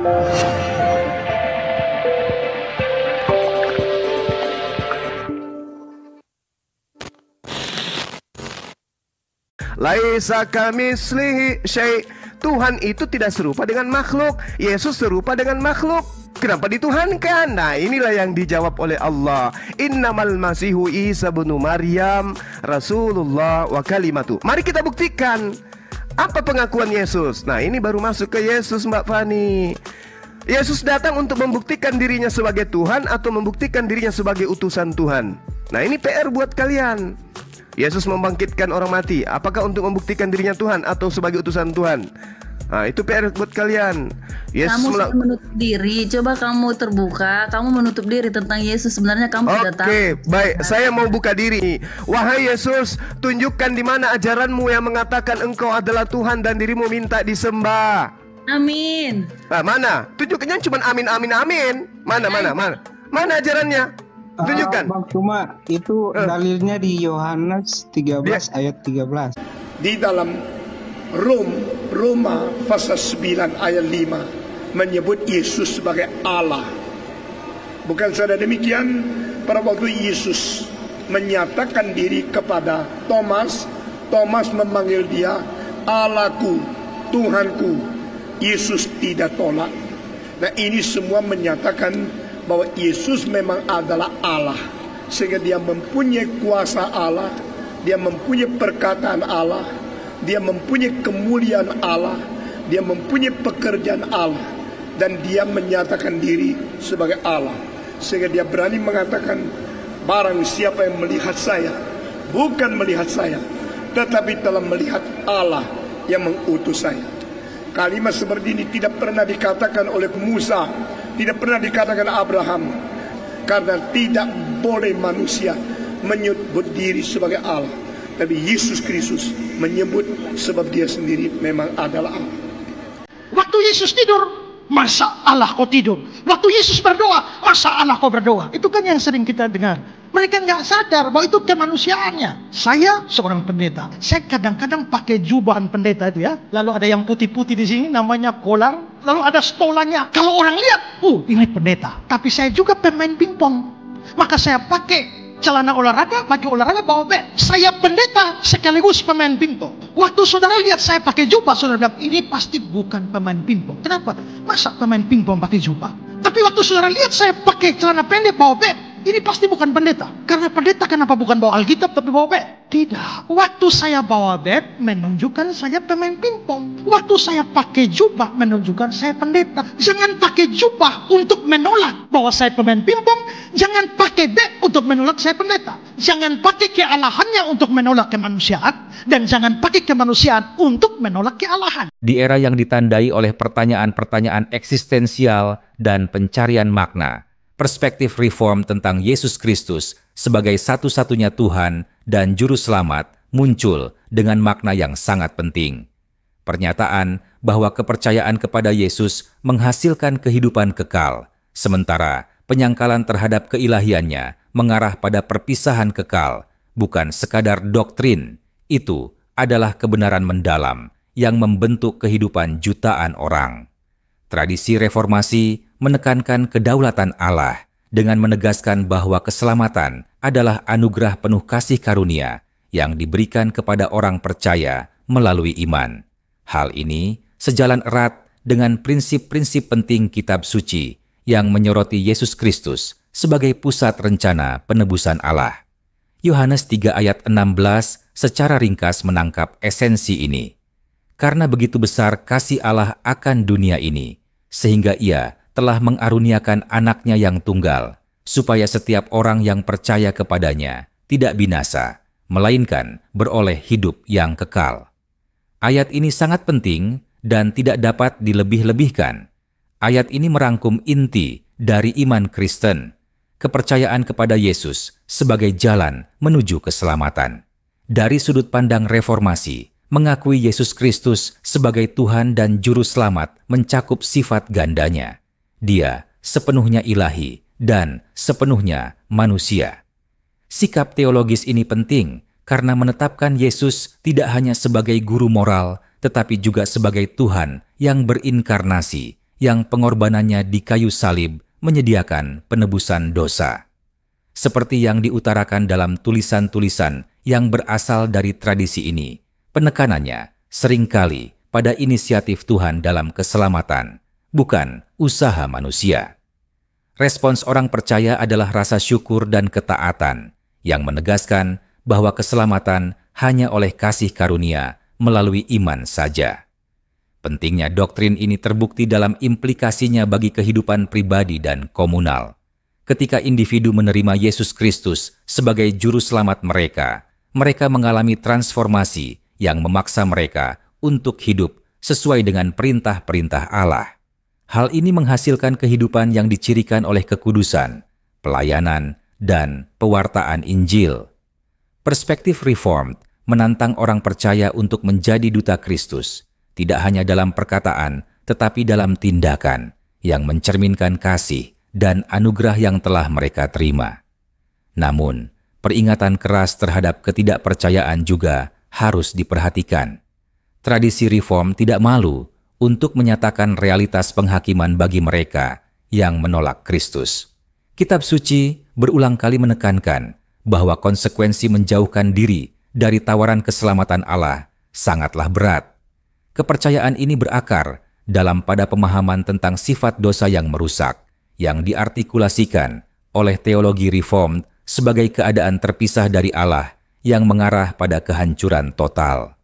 Laisa kamitslihi syai'. Tuhan itu tidak serupa dengan makhluk. Yesus serupa dengan makhluk. Kenapa dituhankan? Nah, inilah yang dijawab oleh Allah. Innamal masihu Isa bin Maryam Rasulullah wa kalimatu. Mari kita buktikan apa pengakuan Yesus. Nah, ini baru masuk ke Yesus, Mbak Fani. Yesus datang untuk membuktikan dirinya sebagai Tuhan atau membuktikan dirinya sebagai utusan Tuhan. Nah, ini PR buat kalian. Yesus membangkitkan orang mati, apakah untuk membuktikan dirinya Tuhan atau sebagai utusan Tuhan? Nah, itu PR buat kalian. Yesus kamu sudah menutup diri. Coba kamu terbuka, kamu menutup diri tentang Yesus. Sebenarnya kamu tidak tahu. Oke, baik. Saya mau buka diri. Wahai Yesus, tunjukkan di mana ajaranmu yang mengatakan Engkau adalah Tuhan dan dirimu minta disembah. Amin. Nah, mana? Tunjukkannya cuma amin, amin, amin. Mana ajarannya? Tunjukkan. Bang, cuma itu dalilnya di Yohanes 13 ayat 13. Di dalam Roma pasal 9 ayat 5 menyebut Yesus sebagai Allah. Bukan saja demikian, pada waktu Yesus menyatakan diri kepada Thomas, Thomas memanggil dia Allahku, Tuhanku. Yesus tidak tolak. Nah, ini semua menyatakan bahwa Yesus memang adalah Allah, sehingga dia mempunyai kuasa Allah, dia mempunyai perkataan Allah, dia mempunyai kemuliaan Allah, dia mempunyai pekerjaan Allah, dan dia menyatakan diri sebagai Allah, sehingga dia berani mengatakan, barang siapa yang melihat saya, bukan melihat saya, tetapi telah melihat Allah yang mengutus saya. Kalimat seperti ini tidak pernah dikatakan oleh Musa, tidak pernah dikatakan Abraham, karena tidak boleh manusia menyebut diri sebagai Allah. Tapi Yesus Kristus menyebut sebab dia sendiri memang adalah Allah. Waktu Yesus tidur, masa Allah kau tidur? Waktu Yesus berdoa, masa Allah kau berdoa? Itu kan yang sering kita dengar. Mereka nggak sadar bahwa itu kemanusiaannya. Saya seorang pendeta. Saya kadang-kadang pakai jubahan pendeta itu ya. Lalu ada yang putih-putih di sini namanya kolar. Lalu ada stolanya. Kalau orang lihat, ini pendeta. Tapi saya juga pemain pingpong. Maka saya pakai celana olahraga, baju olahraga, bawa beg. Saya pendeta sekaligus pemain pingpong. Waktu saudara lihat saya pakai jubah, saudara bilang, ini pasti bukan pemain pingpong. Kenapa? Masa pemain pingpong pakai jubah? Tapi waktu saudara lihat saya pakai celana pendek, bawa beg, ini pasti bukan pendeta. Karena pendeta kenapa bukan bawa Alkitab tapi bawa beg? Tidak. Waktu saya bawa beg menunjukkan saya pemain pingpong. Waktu saya pakai jubah menunjukkan saya pendeta. Jangan pakai jubah untuk menolak bahwa saya pemain pingpong. Jangan pakai beg untuk menolak saya pendeta. Jangan pakai kealahannya untuk menolak kemanusiaan. Dan jangan pakai kemanusiaan untuk menolak kealahan. Di era yang ditandai oleh pertanyaan-pertanyaan eksistensial dan pencarian makna, perspektif reform tentang Yesus Kristus sebagai satu-satunya Tuhan dan Juru Selamat muncul dengan makna yang sangat penting. Pernyataan bahwa kepercayaan kepada Yesus menghasilkan kehidupan kekal, sementara penyangkalan terhadap keilahiannya mengarah pada perpisahan kekal, bukan sekadar doktrin. Itu adalah kebenaran mendalam yang membentuk kehidupan jutaan orang. Tradisi reformasi menekankan kedaulatan Allah dengan menegaskan bahwa keselamatan adalah anugerah penuh kasih karunia yang diberikan kepada orang percaya melalui iman. Hal ini sejalan erat dengan prinsip-prinsip penting kitab suci yang menyoroti Yesus Kristus sebagai pusat rencana penebusan Allah. Yohanes 3 ayat 16 secara ringkas menangkap esensi ini. Karena begitu besar kasih Allah akan dunia ini, sehingga ia telah mengaruniakan anaknya yang tunggal, supaya setiap orang yang percaya kepadanya tidak binasa, melainkan beroleh hidup yang kekal. Ayat ini sangat penting dan tidak dapat dilebih-lebihkan. Ayat ini merangkum inti dari iman Kristen, kepercayaan kepada Yesus sebagai jalan menuju keselamatan. Dari sudut pandang reformasi, mengakui Yesus Kristus sebagai Tuhan dan Juru Selamat mencakup sifat gandanya. Dia sepenuhnya ilahi dan sepenuhnya manusia. Sikap teologis ini penting karena menetapkan Yesus tidak hanya sebagai guru moral, tetapi juga sebagai Tuhan yang berinkarnasi, yang pengorbanannya di kayu salib menyediakan penebusan dosa. Seperti yang diutarakan dalam tulisan-tulisan yang berasal dari tradisi ini, penekanannya seringkali pada inisiatif Tuhan dalam keselamatan, bukan usaha manusia. Respons orang percaya adalah rasa syukur dan ketaatan yang menegaskan bahwa keselamatan hanya oleh kasih karunia melalui iman saja. Pentingnya doktrin ini terbukti dalam implikasinya bagi kehidupan pribadi dan komunal. Ketika individu menerima Yesus Kristus sebagai juru selamat mereka, mereka mengalami transformasi yang memaksa mereka untuk hidup sesuai dengan perintah-perintah Allah. Hal ini menghasilkan kehidupan yang dicirikan oleh kekudusan, pelayanan, dan pewartaan Injil. Perspektif Reformed menantang orang percaya untuk menjadi duta Kristus, tidak hanya dalam perkataan, tetapi dalam tindakan yang mencerminkan kasih dan anugerah yang telah mereka terima. Namun, peringatan keras terhadap ketidakpercayaan juga harus diperhatikan. Tradisi Reform tidak malu untuk menyatakan realitas penghakiman bagi mereka yang menolak Kristus. Kitab suci berulang kali menekankan bahwa konsekuensi menjauhkan diri dari tawaran keselamatan Allah sangatlah berat. Kepercayaan ini berakar pada pemahaman tentang sifat dosa yang merusak, yang diartikulasikan oleh teologi Reformed sebagai keadaan terpisah dari Allah yang mengarah pada kehancuran total.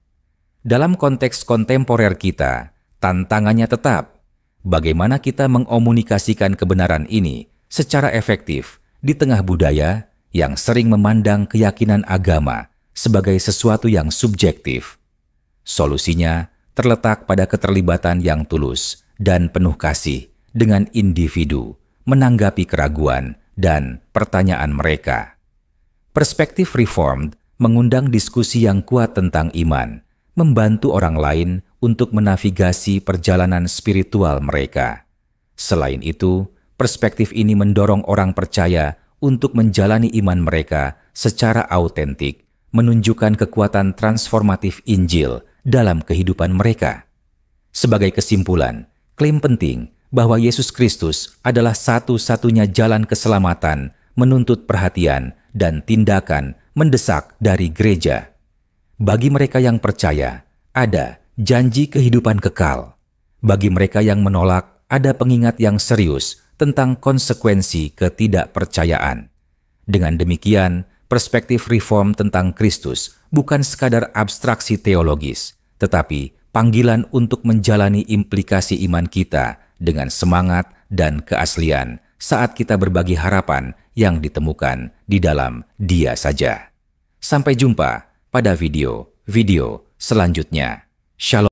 Dalam konteks kontemporer kita, tantangannya tetap, bagaimana kita mengomunikasikan kebenaran ini secara efektif di tengah budaya yang sering memandang keyakinan agama sebagai sesuatu yang subjektif. Solusinya terletak pada keterlibatan yang tulus dan penuh kasih dengan individu menanggapi keraguan dan pertanyaan mereka. Perspektif Reformed mengundang diskusi yang kuat tentang iman, membantu orang lain untuk menavigasi perjalanan spiritual mereka. Selain itu, perspektif ini mendorong orang percaya untuk menjalani iman mereka secara autentik, menunjukkan kekuatan transformatif Injil dalam kehidupan mereka. Sebagai kesimpulan, klaim penting bahwa Yesus Kristus adalah satu-satunya jalan keselamatan menuntut perhatian dan tindakan mendesak dari gereja. Bagi mereka yang percaya, ada janji kehidupan kekal. Bagi mereka yang menolak, ada pengingat yang serius tentang konsekuensi ketidakpercayaan. Dengan demikian, perspektif Reform tentang Kristus bukan sekadar abstraksi teologis, tetapi panggilan untuk menjalani implikasi iman kita dengan semangat dan keaslian saat kita berbagi harapan yang ditemukan di dalam Dia saja. Sampai jumpa pada video selanjutnya. Shalom.